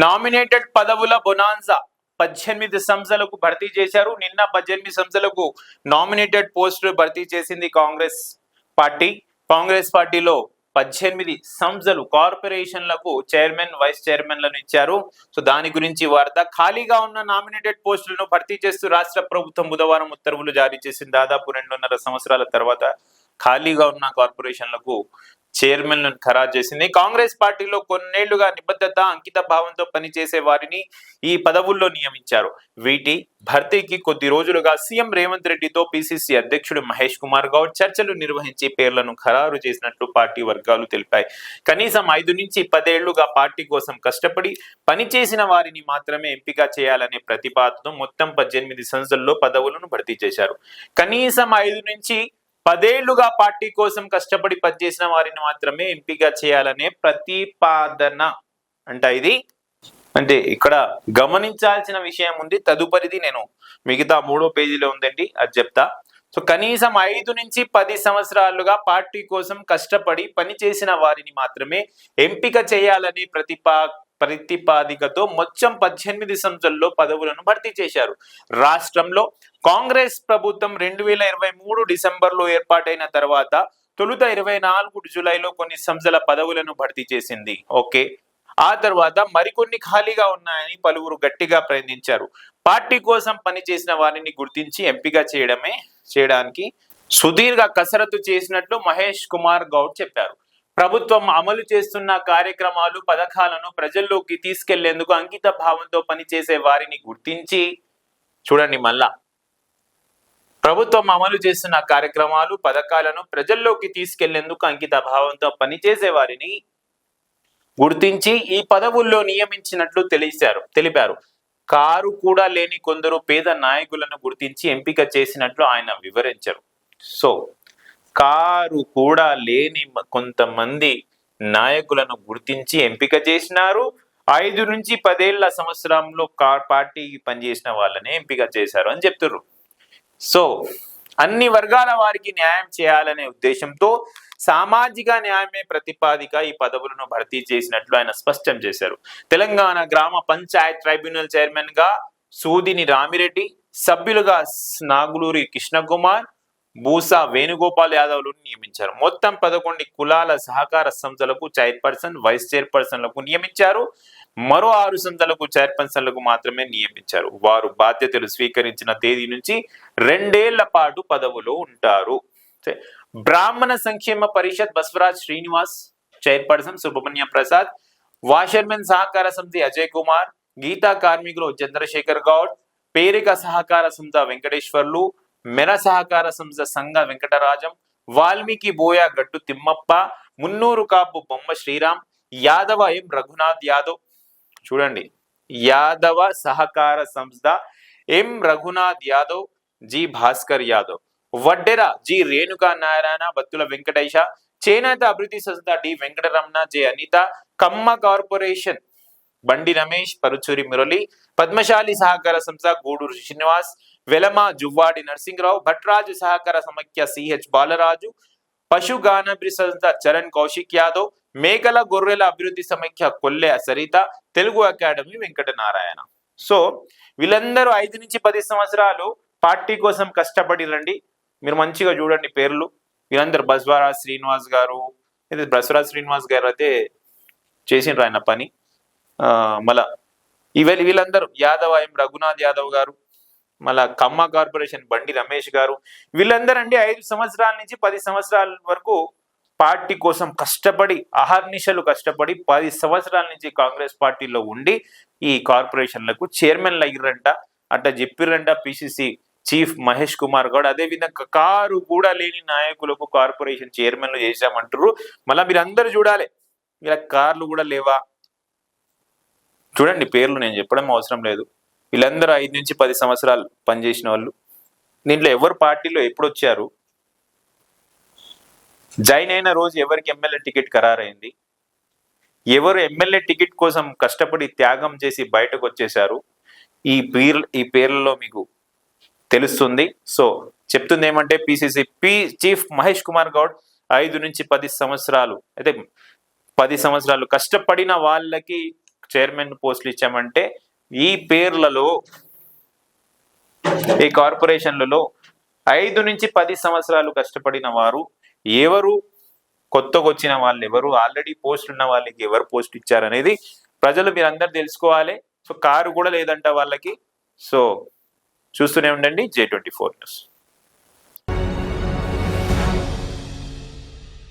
Nominated పదవుల bonanza 18 సంస్థలకు భర్తీ చేశారు. నిన్న 18 సంస్థలకు నామినేటెడ్ పోస్టులు భర్తీ చేసింది కాంగ్రెస్ పార్టీ. కాంగ్రెస్ పార్టీలో 18 సంస్థలు కార్పొరేషన్లకు చైర్మన్, వైస్ చైర్మన్లను ఇచ్చారు. సో దాని గురించి వార్త. ఖాళీగా ఉన్న నామినేటెడ్ పోస్టులను భర్తీ చేస్తూ రాష్ట్ర ప్రభుత్వం బుధవారం ఉత్తర్వులు జారీ చేసింది. దాదాపు 2.5 సంవత్సరాల తర్వాత ఖాళీగా ఉన్న కార్పొరేషన్లకు చైర్మన్లను ఖరారు చేసింది. కాంగ్రెస్ పార్టీలో కొన్నేళ్లుగా నిబద్ధత, అంకిత భావంతో పనిచేసే వారిని ఈ పదవుల్లో నియమించారు. వీటి భర్తీకి కొద్ది రోజులుగా సీఎం రేవంత్ రెడ్డితో పిసిసి అధ్యక్షుడు మహేష్ కుమార్ గౌడ్ చర్చలు నిర్వహించి పేర్లను ఖరారు చేసినట్లు పార్టీ వర్గాలు తెలిపాయి. కనీసం 5 నుంచి 10 ఏళ్లుగా పార్టీ కోసం కష్టపడి పనిచేసిన వారిని మాత్రమే ఎంపిక చేయాలనే ప్రతిపాదనతో మొత్తం 18 సంస్థల్లో పదవులను భర్తీ చేశారు. కనీసం 5 నుంచి 10 ఏళ్లుగా పార్టీ కోసం కష్టపడి పనిచేసిన వారిని మాత్రమే ఎంపిక చేయాలనే ప్రతిపాదన ఇది. అంటే ఇక్కడ గమనించాల్సిన విషయం ఉంది. తదుపరిది నేను మిగతా 3వ పేజీలో ఉందండి, అది చెప్తా. సో కనీసం 5 నుంచి 10 సంవత్సరాలుగా పార్టీ కోసం కష్టపడి పనిచేసిన వారిని మాత్రమే ఎంపిక చేయాలనే ప్రతిపాదికతో మొత్తం 18 సంస్థల్లో పదవులను భర్తీ చేశారు. రాష్ట్రంలో కాంగ్రెస్ ప్రభుత్వం 2023 డిసెంబర్లో ఏర్పాటైన తర్వాత తొలుత 24 జూలైలో కొన్ని సంస్థల పదవులను భర్తీ చేసింది. ఓకే, ఆ తర్వాత మరికొన్ని ఖాళీగా ఉన్నాయని పలువురు గట్టిగా ప్రయత్నించారు. పార్టీ కోసం పనిచేసిన వారిని గుర్తించి ఎంపిక చేయడానికి సుదీర్ఘ కసరత్తు చేసినట్లు మహేష్ కుమార్ గౌడ్ చెప్పారు. ప్రభుత్వం అమలు చేస్తున్న కార్యక్రమాలు, పథకాలను ప్రజల్లోకి తీసుకెళ్లేందుకు అంకిత భావంతో పనిచేసే వారిని గుర్తించి, చూడండి మళ్ళా, ప్రభుత్వం అమలు చేస్తున్న కార్యక్రమాలు, పథకాలను ప్రజల్లోకి తీసుకెళ్లేందుకు అంకిత భావంతో పనిచేసే వారిని గుర్తించి ఈ పదవుల్లో నియమించినట్లు తెలిపారు. కారు కూడా లేని కొందరు పేద నాయకులను గుర్తించి ఎంపిక చేసినట్లు ఆయన వివరించారు. సో కారు కూడా లేని కొంతమంది నాయకులను గుర్తించి ఎంపిక చేసినారు. 5 నుంచి 10 ఏళ్ల సంవత్సరంలో పార్టీకి పనిచేసిన వాళ్ళనే ఎంపిక చేశారు అని చెప్తున్నారు. సో అన్ని వర్గాల వారికి న్యాయం చేయాలనే ఉద్దేశంతో సామాజిక న్యాయమే ప్రతిపాదిక ఈ పదవులను భర్తీ చేసినట్లు ఆయన స్పష్టం చేశారు. తెలంగాణ గ్రామ పంచాయత్ ట్రైబ్యునల్ చైర్మన్ గా సూదిని రామిరెడ్డి, సభ్యులుగా నాగులూరి కృష్ణకుమార్, బూసా వేణుగోపాల్ యాదవ్లను నియమించారు. మొత్తం 11 కులాల సహకార సంస్థలకు చైర్పర్సన్, వైస్ చైర్పర్సన్లకు నియమించారు. మరో 6 సంస్థలకు చైర్పర్సన్లకు మాత్రమే నియమించారు. వారు బాధ్యతలు స్వీకరించిన తేదీ నుంచి 2 ఏళ్ల పాటు పదవులో ఉంటారు. బ్రాహ్మణ సంక్షేమ పరిషత్ బస్వరాజ్ శ్రీనివాస్ చైర్పర్సన్, సుబ్రహ్మణ్య ప్రసాద్, వాషర్మెన్ సహకార సమితి అజయ్ కుమార్, గీతా కార్మికులు చంద్రశేఖర్ గౌడ్, పేరిక సహకార సంస్థ వెంకటేశ్వర్లు, మెర సహకార సంస్థ సంఘ వెంకటరాజం, వాల్మీకి బోయ గట్టు తిమ్మప్ప, మున్నూరు కాపు బొమ్మ శ్రీరామ్, యాదవ ఎం రఘునాథ్ యాదవ్, చూడండి, యాదవ సహకార సంస్థ ఎం రఘునాథ్ యాదవ్, జి భాస్కర్ యాదవ్, వడ్డెర జి రేణుకా నారాయణ, బత్తుల వెంకటేశ, చేనేత అభివృద్ధి సంస్థ డి వెంకటరమణ, జె అనిత, కమ్మ కార్పొరేషన్ బండి రమేష్, పరుచూరి మురళి, పద్మశాలి సహకార సంస్థ గూడూరు శ్రీనివాస్, వెలమ జువ్వాడి నరసింహరావు, భట్రాజు సహకార సమైక్య సిహెచ్ బాలరాజు, పశుగానాభివృద్ధి సంస్థ చరణ్ కౌశిక్ యాదవ్, మేకల గొర్రెల అభివృద్ధి సమైక్య కొల్లె సరిత, తెలుగు అకాడమీ వెంకటనారాయణ. సో వీళ్ళందరూ 5 నుంచి 10 సంవత్సరాలు పార్టీ కోసం కష్టపడి రండి. మీరు మంచిగా చూడండి పేర్లు. వీళ్ళందరూ బస్వరాజ్ శ్రీనివాస్ గారు, బస్వరాజ్ శ్రీనివాస్ గారు అయితే చేసిండ్రు ఆయన పని. మళ్ళా వీళ్ళందరూ యాదవ్ ఎం రఘునాథ్ యాదవ్ గారు, మళ్ళా కమ్మ కార్పొరేషన్ బండి రమేష్ గారు, వీళ్ళందరూ అండి 5 సంవత్సరాల నుంచి 10 సంవత్సరాల వరకు పార్టీ కోసం కష్టపడి, అహర్నిశలు కష్టపడి 10 సంవత్సరాల నుంచి కాంగ్రెస్ పార్టీలో ఉండి ఈ కార్పొరేషన్లకు చైర్మన్లు అయ్యారంట. అట్లా చెప్పిర్రంట పిసిసి చీఫ్ మహేష్ కుమార్ గౌడ్. అదే విధంగా కారు కూడా లేని నాయకులకు కార్పొరేషన్ చైర్మన్లు చేశామంటారు. మళ్ళీ మీరు అందరు చూడాలి, ఇలా కార్లు కూడా లేవా, చూడండి పేర్లు, నేను చెప్పడం అవసరం లేదు. వీళ్ళందరూ 5 నుంచి 10 సంవత్సరాలు పనిచేసిన వాళ్ళు. దీంట్లో ఎవరు పార్టీలో ఎప్పుడు వచ్చారు, జాయిన్ అయిన రోజు ఎవరికి ఎమ్మెల్యే టికెట్ ఖరారైంది, ఎవరు ఎమ్మెల్యే టికెట్ కోసం కష్టపడి త్యాగం చేసి బయటకు వచ్చేశారు, ఈ పేర్లలో మీకు తెలుస్తుంది. సో చెప్తుంది ఏమంటే పిసిసి చీఫ్ మహేష్ కుమార్ గౌడ్ 5 నుంచి 10 సంవత్సరాలు అయితే 10 సంవత్సరాలు కష్టపడిన వాళ్ళకి చైర్మన్ పోస్టులు ఇచ్చామంటే ఈ పేర్లలో ఈ కార్పొరేషన్లలో 5 నుంచి 10 సంవత్సరాలు కష్టపడిన వారు ఎవరు, కొత్తగా వచ్చిన వాళ్ళు ఎవరు, ఆల్రెడీ పోస్ట్ ఉన్న వాళ్ళకి ఎవరు పోస్ట్ ఇచ్చారనేది ప్రజలు మీరందరూ తెలుసుకోవాలి. సో కారు కూడా లేదంట వాళ్ళకి. సో చూస్తూనే ఉండండి J24 న్యూస్.